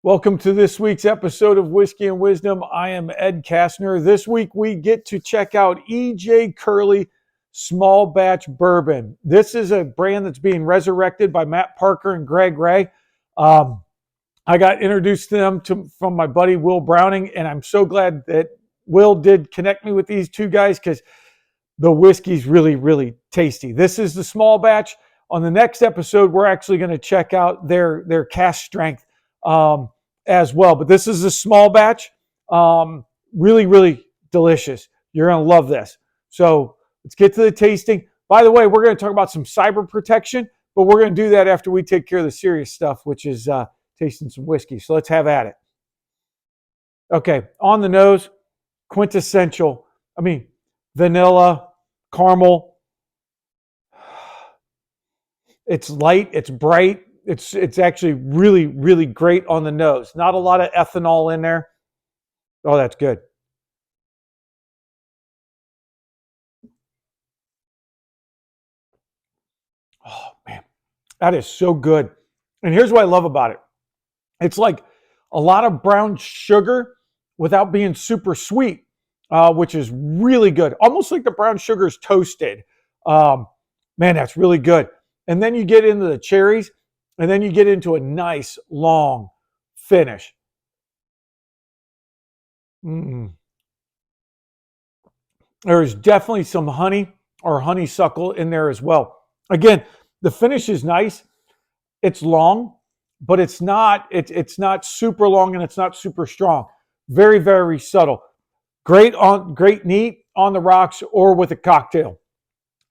Welcome to this week's episode of Whiskey and Wisdom. I am Ed Castner. This week we get to check out E.J. Curley Small Batch Bourbon. This is a brand that's being resurrected by Matt Parker and Greg Ray. I got introduced to them from my buddy Will Browning, and I'm so glad that Will did connect me with these two guys because the whiskey's really, really tasty. This is the small batch. On the next episode, we're actually going to check out their cask strength as well. But this is a small batch. Really, really delicious. You're going to love this. So let's get to the tasting. By the way, we're going to talk about some cyber protection, but we're going to do that after we take care of the serious stuff, which is tasting some whiskey. So let's have at it. Okay, on the nose, quintessential. Vanilla, caramel. It's light, it's bright. It's actually really, really great on the nose. Not a lot of ethanol in there. Oh, that's good. Oh, man. That is so good. And here's what I love about it. It's like a lot of brown sugar without being super sweet, which is really good. Almost like the brown sugar is toasted. Man, that's really good. And then you get into the cherries, and then you get into a nice, long finish. There's definitely some honey or honeysuckle in there as well. Again, the finish is nice. It's long, but it's not super long and it's not super strong. Very, very subtle. Great neat on the rocks or with a cocktail.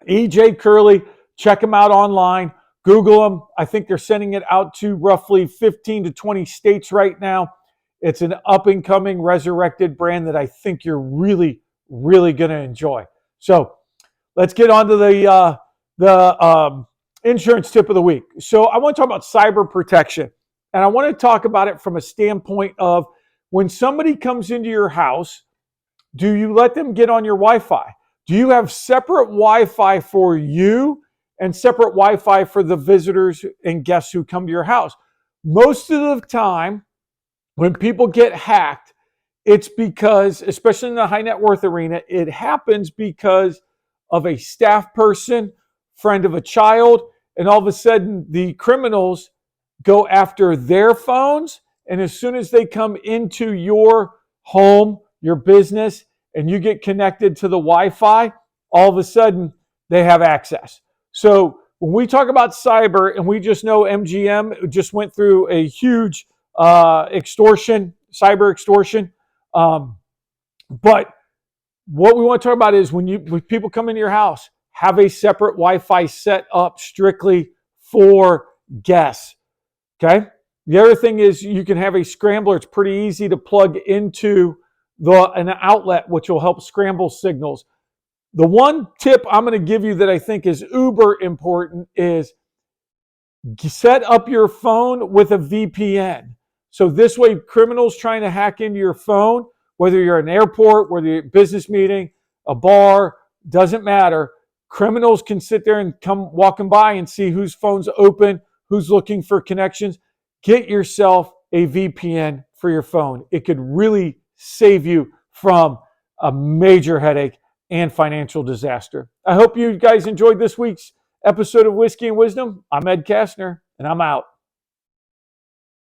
E.J. Curley, check them out online. Google them. I think they're sending it out to roughly 15 to 20 states right now. It's an up-and-coming resurrected brand that I think you're really, really going to enjoy. So let's get on to the insurance tip of the week. So I want to talk about cyber protection. And I want to talk about it from a standpoint of when somebody comes into your house, do you let them get on your Wi-Fi? Do you have separate Wi-Fi for you and separate Wi-Fi for the visitors and guests who come to your house? Most of the time, when people get hacked, it's because, especially in the high net worth arena, it happens because of a staff person, friend of a child, and all of a sudden the criminals go after their phones. And as soon as they come into your home, your business, and you get connected to the Wi-Fi, all of a sudden they have access. So when we talk about cyber, and we just know MGM just went through a huge cyber extortion. But what we want to talk about is when people come into your house, have a separate Wi-Fi set up strictly for guests. Okay. The other thing is you can have a scrambler. It's pretty easy to plug into an outlet, which will help scramble signals. The one tip I'm going to give you that I think is uber important is set up your phone with a VPN. So this way, criminals trying to hack into your phone, whether you're at an airport, whether you're at a business meeting, a bar, doesn't matter. Criminals can sit there and come walking by and see whose phone's open, who's looking for connections. Get yourself a VPN for your phone. It could really save you from a major headache and financial disaster. I hope you guys enjoyed this week's episode of Whiskey and Wisdom. I'm Ed Castner, and I'm out.